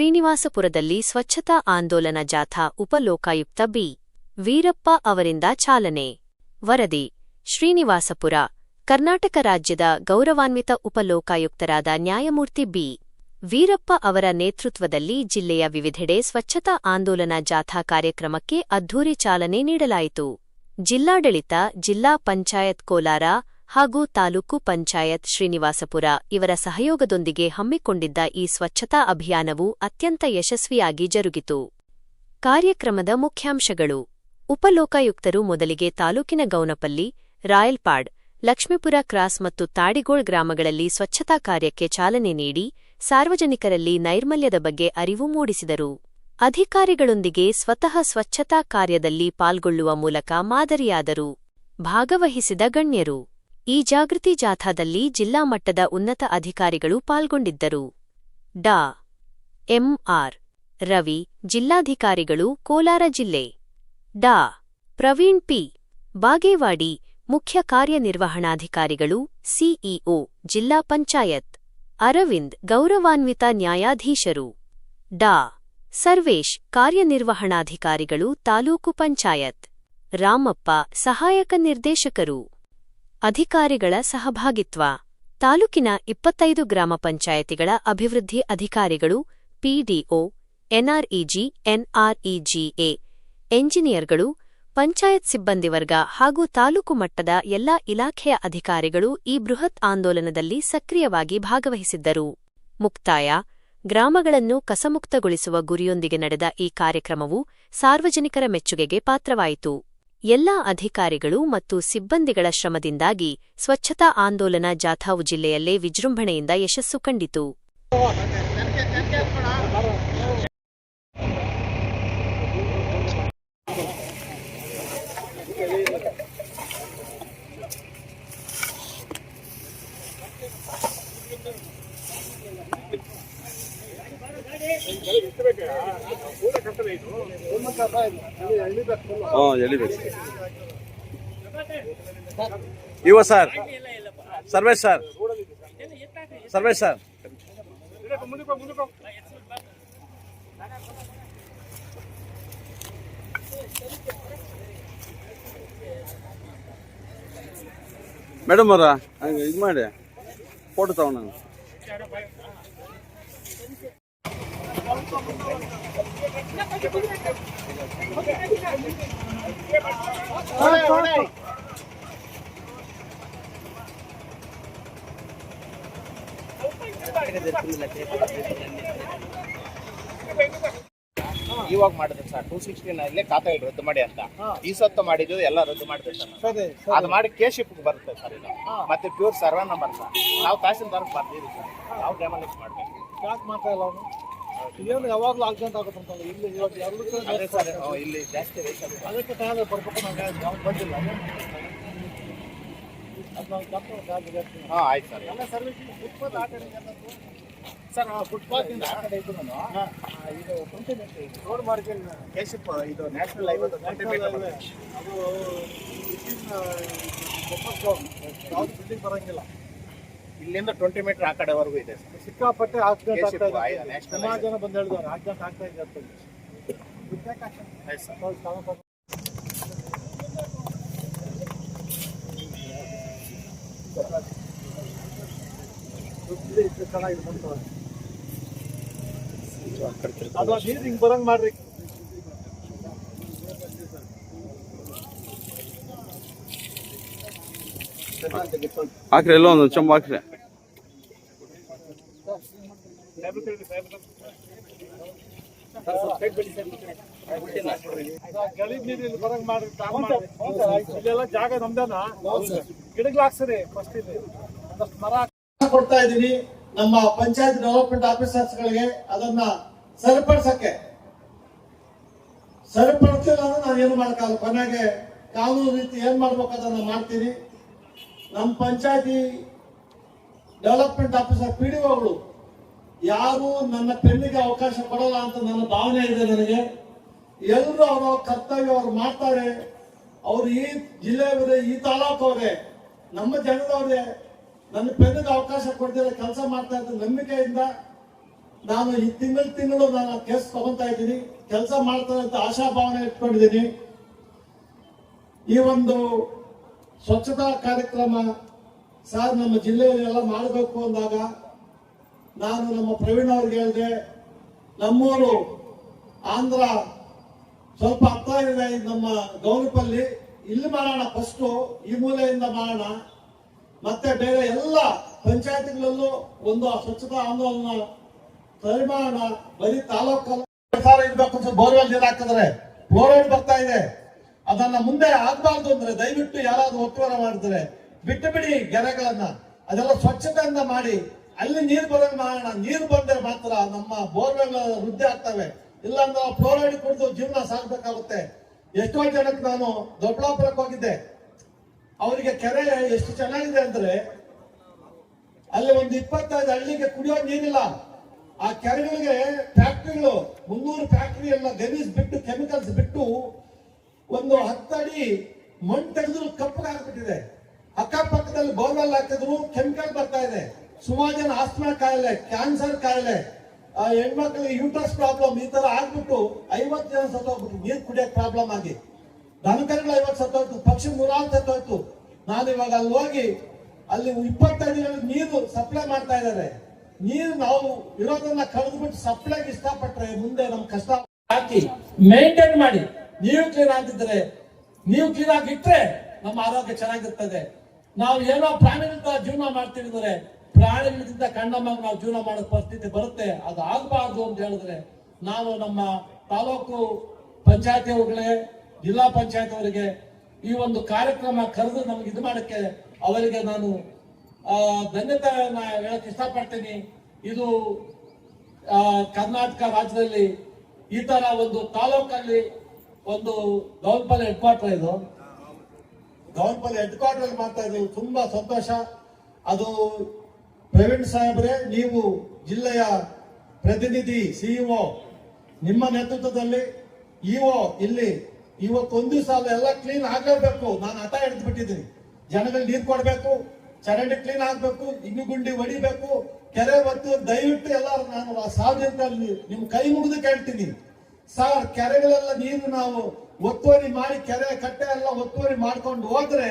ಶ್ರೀನಿವಾಸಪುರದಲ್ಲಿ ಸ್ವಚ್ಛತಾ ಆಂದೋಲನ ಜಾಥಾ ಉಪಲೋಕಾಯುಕ್ತ ಬಿ. ವೀರಪ್ಪ ಅವರಿಂದ ಚಾಲನೆ. ವರದಿ ಶ್ರೀನಿವಾಸಪುರ. ಕರ್ನಾಟಕ ರಾಜ್ಯದ ಗೌರವಾನ್ವಿತ ಉಪಲೋಕಾಯುಕ್ತರಾದ ನ್ಯಾಯಮೂರ್ತಿ ಬಿ. ವೀರಪ್ಪ ಅವರ ನೇತೃತ್ವದಲ್ಲಿ ಜಿಲ್ಲೆಯ ವಿವಿಧೆಡೆ ಸ್ವಚ್ಛತಾ ಆಂದೋಲನ ಜಾಥಾ ಕಾರ್ಯಕ್ರಮಕ್ಕೆ ಅದ್ಧೂರಿ ಚಾಲನೆ ನೀಡಲಾಯಿತು. ಜಿಲ್ಲಾಡಳಿತ, ಜಿಲ್ಲಾ ಪಂಚಾಯತ್ ಕೋಲಾರ ಹಾಗೂ ತಾಲೂಕು ಪಂಚಾಯತ್ ಶ್ರೀನಿವಾಸಪುರ ಇವರ ಸಹಯೋಗದೊಂದಿಗೆ ಹಮ್ಮಿಕೊಂಡಿದ್ದ ಈ ಸ್ವಚ್ಛತಾ ಅಭಿಯಾನವು ಅತ್ಯಂತ ಯಶಸ್ವಿಯಾಗಿ ಜರುಗಿತು. ಕಾರ್ಯಕ್ರಮದ ಮುಖ್ಯಾಂಶಗಳು. ಉಪಲೋಕಾಯುಕ್ತರು ಮೊದಲಿಗೆ ತಾಲೂಕಿನ ಗೌನಪಲ್ಲಿ, ರಾಯಲ್ಪಾಡ್, ಲಕ್ಷ್ಮೀಪುರ ಕ್ರಾಸ್ ಮತ್ತು ತಾಡಿಗೋಳ್ ಗ್ರಾಮಗಳಲ್ಲಿ ಸ್ವಚ್ಛತಾ ಕಾರ್ಯಕ್ಕೆ ಚಾಲನೆ ನೀಡಿ ಸಾರ್ವಜನಿಕರಲ್ಲಿ ನೈರ್ಮಲ್ಯದ ಬಗ್ಗೆ ಅರಿವು ಮೂಡಿಸಿದರು. ಅಧಿಕಾರಿಗಳೊಂದಿಗೆ ಸ್ವತಃ ಸ್ವಚ್ಛತಾ ಕಾರ್ಯದಲ್ಲಿ ಪಾಲ್ಗೊಳ್ಳುವ ಮೂಲಕ ಮಾದರಿಯಾದರು. ಭಾಗವಹಿಸಿದ ಗಣ್ಯರು. ಈ ಜಾಗೃತಿ ಜಾಥಾದಲ್ಲಿ ಜಿಲ್ಲಾ ಮಟ್ಟದ ಉನ್ನತ ಅಧಿಕಾರಿಗಳು ಪಾಲ್ಗೊಂಡಿದ್ದರು. ಡಾ. ಎಂ.ಆರ್. ರವಿ, ಜಿಲ್ಲಾಧಿಕಾರಿಗಳು, ಕೋಲಾರ ಜಿಲ್ಲೆ. ಡಾ. ಪ್ರವೀಣ್ ಪಿ. ಬಾಗೇವಾಡಿ, ಮುಖ್ಯ ಕಾರ್ಯನಿರ್ವಹಣಾಧಿಕಾರಿಗಳು, ಸಿಇಒ, ಜಿಲ್ಲಾ ಪಂಚಾಯತ್. ಅರವಿಂದ್, ಗೌರವಾನ್ವಿತ ನ್ಯಾಯಾಧೀಶರು. ಡಾ. ಸರ್ವೇಶ್, ಕಾರ್ಯನಿರ್ವಹಣಾಧಿಕಾರಿಗಳು, ತಾಲೂಕು ಪಂಚಾಯತ್. ರಾಮಪ್ಪ, ಸಹಾಯಕ ನಿರ್ದೇಶಕರು. ಅಧಿಕಾರಿಗಳ ಸಹಭಾಗಿತ್ವ. ತಾಲೂಕಿನ 25 ಗ್ರಾಮ ಪಂಚಾಯತಿಗಳ ಅಭಿವೃದ್ಧಿ ಅಧಿಕಾರಿಗಳು, ಪಿಡಿಒ, ಎನ್ಆರ್ಇಜಿ, ಎನ್ಆರ್ಇಜಿಎ, ಎಂಜಿನಿಯರ್ಗಳು, ಪಂಚಾಯತ್ ಸಿಬ್ಬಂದಿ ವರ್ಗ ಹಾಗೂ ತಾಲೂಕು ಮಟ್ಟದ ಎಲ್ಲಾ ಇಲಾಖೆಯ ಅಧಿಕಾರಿಗಳು ಈ ಬೃಹತ್ ಆಂದೋಲನದಲ್ಲಿ ಸಕ್ರಿಯವಾಗಿ ಭಾಗವಹಿಸಿದ್ದರು. ಮುಕ್ತಾಯ. ಗ್ರಾಮಗಳನ್ನು ಕಸಮುಕ್ತಗೊಳಿಸುವ ಗುರಿಯೊಂದಿಗೆ ನಡೆದ ಈ ಕಾರ್ಯಕ್ರಮವು ಸಾರ್ವಜನಿಕರ ಮೆಚ್ಚುಗೆಗೆ ಪಾತ್ರವಾಯಿತು. ಎಲ್ಲಾ ಅಧಿಕಾರಿಗಳು ಮತ್ತು ಸಿಬ್ಬಂದಿಗಳ ಶ್ರಮದಿಂದಾಗಿ ಸ್ವಚ್ಛತಾ ಆಂದೋಲನ ಜಾಥಾವು ಜಿಲ್ಲೆಯಲ್ಲೇ ವಿಜೃಂಭಣೆಯಿಂದ ಯಶಸ್ಸು ಕಂಡಿತು. ಇವ sir, Sarvesh sir, Sarvesh sir. Madam ಅವರ ಇದು ಮಾಡಿ ಫೋಟೋ ತಗೊಂಡ. ಇವಾಗ ಮಾಡಿದ್ರೆ ಸರ್ 269 ಖಾತೆ ರದ್ದು ಮಾಡಿ ಅಂತ ಈ ಸತ್ತು ಮಾಡಿದ್ದು ಎಲ್ಲ ರದ್ದು ಮಾಡ್ಬೇಕು ಸರ್. ಅದು ಮಾಡಿ ಕೇಶಿಪ್ ಬರುತ್ತೆ ಸರ್. ಇದು ಮತ್ತೆ ಪ್ಯೂರ್ ಸರ್ವೆ ನಂಬರ್ ಸರ್. ನಾವು ತಹಸೀಲ್ದಾರ್ ಬರ್ತೀವಿ ಸರ್. ನಾವು ಡೆಮಾಲಿಷ್ ಮಾಡ್ಬೇಕು. ಯಾಕೆ ಮಾಡ್ತಾ ಇಲ್ಲ ಅವನು? ಇದೇನು ಯಾವಾಗಲೂ ಆಕ್ಸಿಡೆಂಟ್ ಆಗುತ್ತಂತಲ್ಲ. ಇಲ್ಲಿ ಇವಾಗ ಇಲ್ಲಿ ಜಾಸ್ತಿ ಅದಕ್ಕೆ ಕಾಲ ಬರ್ಬೇಕು. ನಾವು ಬಂದಿಲ್ಲ. ಹಾಂ ಆಯ್ತು ಸರ್. ಎಲ್ಲ ಸರ್ವಿಸ್ ಫುಟ್ಪಾತ್ ಆ ಕಡೆ ಸರ್. ಫುಟ್ಪಾತಿಂದ ಆ ಕಡೆ ಇದ್ದು ನಾನು ಇದು 20 ಮೀಟರ್ ರೋಡ್ ಮಾಡ್ಕೊಂಡು ಕೇಶಿಪ್ ಇದು ನ್ಯಾಷನಲ್ ಹೈವೇ 20 ಮೀಟರ್ ಅದು ಯಾವ್ದು ಬಿಲ್ಡಿಂಗ್ ಬರೋಂಗಿಲ್ಲ. ಇಲ್ಲಿಂದ 20 ಮೀಟರ್ ಆ ಕಡೆವರೆಗೂ ಇದೆ ಸರ್. ಸಿಕ್ಕಾಪಟ್ಟೆ ಆಕ್ಸಿಡೆಂಟ್ ಆಗ್ತಾ ಇದೆ. ನ್ಯಾಷನಲ್ ಸುಮಾರು ಜನ ಬಂದು ಹೇಳಿದ್ದಾರೆ ಆಕ್ಸಿಡೆಂಟ್ ಆಗ್ತಾ ಇದೆ ಅಂತ. ಆಯ್ತು ಸರ್. ಚೆನ್ನಾಗಿದೆ ಬಂತು. ಅದು ನೀರು ಹಿಂಗೆ ಬರಂಗ್ ಮಾಡ್ರಿ. ಹಾಕ್ರಿ, ಎಲ್ಲ ಒಂದು ಚಂಬ ಹಾಕ್ರಿ. ಗಲೀಜ್ ನೀರು ಇಲ್ಲಿ ಬರಂಗ್ ಮಾಡ್ರಿ. ಇಲ್ಲೆಲ್ಲ ಜಾಗ ನಮ್ದೇನ ಗಿಡಗಳು ಹಾಕ್ಸ್ರಿ. ಫಸ್ಟ್ ಇಲ್ಲಿ ಒಂದಷ್ಟು ಮರ ಕೊಡ್ತಾ ಇದೀನಿ ನಮ್ಮ ಪಂಚಾಯತ್ ಡೆವಲಪ್ಮೆಂಟ್ ಆಫೀಸರ್ಸ್ ಗಳಿಗೆ. ಅದನ್ನ ಸರಿಪಡಿಸಕ್ಕೆ ಸರಿಪಡಿಸಿಲ್ಲ ಅಂದ್ರೆ ನಾನು ಏನು ಮಾಡಕ್ಕಾಗಲ್ಲ. ಕೊನೆಗೆ ಕಾನೂನು ರೀತಿ ಏನ್ ಮಾಡ್ಬೇಕು ಅದನ್ನ ಮಾಡ್ತೀನಿ. ನಮ್ಮ ಪಂಚಾಯತಿ ಡೆವಲಪ್ಮೆಂಟ್ ಆಫೀಸರ್ ಪಿಡಿಒಗಳು ಯಾರು ನನ್ನ ಪೆನ್ನಿಗೆ ಅವಕಾಶ ಕೊಡಲ್ಲ ಅಂತ ನನ್ನ ಭಾವನೆ ಇದೆ ನನಗೆ. ಎಲ್ಲರೂ ಅವರ ಕರ್ತವ್ಯ ಅವ್ರು ಮಾಡ್ತಾರೆ. ಅವರು ಈ ಜಿಲ್ಲೆಯವರೇ, ಈ ತಾಲೂಕವರೇ, ನಮ್ಮ ಜನದವರೇ. ನನ್ನ ಪೆನ್ನಿಗೆ ಅವಕಾಶ ಕೊಡ್ತಿರೋ ಕೆಲಸ ಮಾಡ್ತಾ ಇದ್ದ ನಂಬಿಕೆಯಿಂದ ನಾನು ಈ ತಿಂಗಳು ನಾನು ಕೇಸ್ ತಗೊಂತಾ ಇದ್ದೀನಿ, ಕೆಲಸ ಮಾಡ್ತಾರೆ ಅಂತ ಆಶಾಭಾವನೆ ಇಟ್ಕೊಂಡಿದ್ದೀನಿ. ಈ ಒಂದು ಸ್ವಚ್ಛತಾ ಕಾರ್ಯಕ್ರಮ ಸರ್ ನಮ್ಮ ಜಿಲ್ಲೆಯಲ್ಲಿ ಎಲ್ಲ ಮಾಡಬೇಕು ಅಂದಾಗ ನಾನು ನಮ್ಮ ಪ್ರವೀಣ್ ಅವ್ರಿಗೆ ಹೇಳಿದೆ, ನಮ್ಮೂರು ಆಂಧ್ರ ಸ್ವಲ್ಪ ಹತ್ರ ಇದೆ, ನಮ್ಮ ಗೌನಪಲ್ಲಿ, ಇಲ್ಲಿ ಮಾಡೋಣ ಫಸ್ಟ್, ಈ ಮೂಲೆಯಿಂದ ಮಾಡೋಣ, ಮತ್ತೆ ಬೇರೆ ಎಲ್ಲ ಪಂಚಾಯತಿಗಳಲ್ಲೂ ಒಂದು ಸ್ವಚ್ಛತಾ ಆಂದೋಲನ ಸರಿ ಮಾಡೋಣ. ಬರೀ ತಾಲೂಕಲ್ಲಿ ಇರ್ಬೇಕು, ಬೋರ್ವೆಲ್ ನೀರು ಹಾಕಿದ್ರೆ ಫ್ಲೋರೈಡ್ ಬರ್ತಾ ಇದೆ, ಅದನ್ನ ಮುಂದೆ ಆಗ್ಬಾರ್ದು ಅಂದ್ರೆ ದಯವಿಟ್ಟು ಯಾರಾದ್ರೂ ಒತ್ತುವರಿ ಮಾಡಿದ್ರೆ ಬಿಟ್ಟು ಬಿಡಿ ಗೆರೆಗಳನ್ನ, ಅದೆಲ್ಲ ಸ್ವಚ್ಛತೆಯಿಂದ ಮಾಡಿ ಅಲ್ಲಿ ನೀರು ಬರೋಂಗ್ ಮಾಡೋಣ. ನೀರು ಬಂದ್ರೆ ಮಾತ್ರ ನಮ್ಮ ಬೋರ್ವೆಲ್ ವೃದ್ಧಿ ಆಗ್ತವೆ, ಇಲ್ಲಾಂದ್ರೆ ಫ್ಲೋರೈಡ್ ಕುಡಿದು ಜೀವನ ಸಾಗಬೇಕಾಗುತ್ತೆ. ಎಷ್ಟೋ ಜನಕ್ಕೆ ನಾನು ದೊಡ್ಡಬಳ್ಳಾಪುರಕ್ಕೆ ಹೋಗಿದ್ದೆ, ಅವರಿಗೆ ಕೆರೆ ಎಷ್ಟು ಚೆನ್ನಾಗಿದೆ ಅಂದ್ರೆ ಅಲ್ಲಿ ಒಂದು 25 ಹಳ್ಳಿಗೆ ಕುಡಿಯೋ ನೀರಿಲ್ಲ. ಆ ಕೆರೆಗಳಿಗೆ ಫ್ಯಾಕ್ಟ್ರಿಗಳು 300 ಫ್ಯಾಕ್ಟ್ರಿ ಎಲ್ಲ ಗಲೀಜ್ ಬಿಟ್ಟು ಕೆಮಿಕಲ್ಸ್ ಬಿಟ್ಟು ಒಂದು 10 ಅಡಿ ಮಣ್ಣು ತೆಗೆದ್ರು ಕಪ್ಪಗಾಗ್ಬಿಟ್ಟಿದೆ. ಅಕ್ಕಪಕ್ಕದಲ್ಲಿ ಬೋರ್ವೆಲ್ ಹಾಕಿದ್ರು ಕೆಮಿಕಲ್ ಬರ್ತಾ ಇದೆ. ಸುಮಾರು ಜನ ಆಸ್ತಮಾ ಕಾಯಿಲೆ, ಕ್ಯಾನ್ಸರ್ ಕಾಯಿಲೆ, ಹೆಣ್ಮಕ್ಳಿಗೆ ಯೂಟ್ರಸ್ ಪ್ರಾಬ್ಲಮ್ ಈ ತರ ಆಗ್ಬಿಟ್ಟು 50 ಜನ ಸತ್ತೋಗ್ಬಿಟ್ಟು ನೀರು ಕುಡಿಯೋಕೆ ಪ್ರಾಬ್ಲಮ್ ಆಗಿ, ದನಕರುಗಳು 50 ಸತ್ತೋಯ್ತು, ಪಕ್ಷಿ 100 ಸತ್ತೋಯ್ತು. ನಾನು ಇವಾಗ ಅಲ್ಲಿ ಹೋಗಿ ಅಲ್ಲಿ 25 ನೀರು ಸಪ್ಲೈ ಮಾಡ್ತಾ ಇದ್ದಾರೆ. ನೀರು ನಾವು ಇರೋದನ್ನ ಕಳೆದ್ಬಿಟ್ಟು ಸಪ್ಲೈಗೆ ಇಷ್ಟಪಟ್ರೆ ಮುಂದೆ ನಮ್ ಕಷ್ಟ ಹಾಕಿ ಮೇಂಟೈನ್ ಮಾಡಿ, ನೀವು ಕ್ಲೀನ್ ಆಗಿದ್ರೆ, ನೀವು ಕ್ಲೀನ್ ಆಗಿಟ್ರೆ ನಮ್ಮ ಆರೋಗ್ಯ ಚೆನ್ನಾಗಿರ್ತದೆ. ನಾವು ಏನೋ ಪ್ರಾಣಿಗಳಿಂದ ಜೀವನ ಮಾಡ್ತಿದ್ರೆ ಪ್ರಾಣಿಗಳಿಂದ ಕಂಡಮಾಗಿ ನಾವು ಜೀವನ ಮಾಡೋ ಪರಿಸ್ಥಿತಿ ಬರುತ್ತೆ. ಅದು ಆಗಬಾರ್ದು ಅಂತ ಹೇಳಿದ್ರೆ ನಾವು ನಮ್ಮ ತಾಲೂಕು ಪಂಚಾಯತಿ ಅವರಿಗೆ, ಜಿಲ್ಲಾ ಪಂಚಾಯತ್ ಅವರಿಗೆ ಈ ಒಂದು ಕಾರ್ಯಕ್ರಮ ಕರೆದು ನಮ್ಗೆ ಇದು ಮಾಡಕ್ಕೆ ಅವರಿಗೆ ನಾನು ಧನ್ಯತೆಯನ್ನ ಹೇಳಕ್ ಇಷ್ಟಪಡ್ತೀನಿ. ಇದು ಕರ್ನಾಟಕ ರಾಜ್ಯದಲ್ಲಿ ಈ ತರ ಒಂದು ತಾಲೂಕಲ್ಲಿ ಒಂದು ಗೌನ್ಪಲ್ಲಿ ಹೆಡ್ ಕ್ವಾರ್ಟರ್, ಇದು ಗೌನ್ಪಲ್ಲಿ ಹೆಡ್ ಕ್ವಾರ್ಟರ್ ಮಾಡ್ತಾ ಇದ್ದೀವಿ, ತುಂಬಾ ಸಂತೋಷ. ಅದು ಪ್ರವೀಣ್ ಸಾಹೇಬ್ರೆ, ನೀವು ಜಿಲ್ಲೆಯ ಪ್ರತಿನಿಧಿ, ಸಿಇಒ, ನಿಮ್ಮ ನೇತೃತ್ವದಲ್ಲಿ ಇಒ ಇಲ್ಲಿ ಇವತ್ತು ಒಂದು ದಿವಸ ಎಲ್ಲ ಕ್ಲೀನ್ ಆಗಲೇಬೇಕು. ನಾನು ಹಠ ಹಿಡಿದು ಬಿಟ್ಟಿದ್ದೀನಿ, ಜನಗಳಿಗೆ ನೀರು ಕೊಡಬೇಕು, ಚರಂಡಿ ಕ್ಲೀನ್ ಆಗ್ಬೇಕು, ಇನ್ನು ಗುಂಡಿ ಹೊಡಿಬೇಕು, ಕೆರೆ ಒತ್ತು. ದಯವಿಟ್ಟು ಎಲ್ಲರೂ ನಾನು ಸಾರ್ವಜನಿಕರಲ್ಲಿ ನಿಮ್ ಕೈ ಮುಗಿದು ಕೇಳ್ತೀನಿ ಸರ್, ಕೆರೆಗಳೆಲ್ಲ ನೀರು ನಾವು ಒತ್ತುವರಿ ಮಾಡಿ, ಕೆರೆ ಕಟ್ಟೆ ಎಲ್ಲ ಒತ್ತುವರಿ ಮಾಡ್ಕೊಂಡು ಹೋದ್ರೆ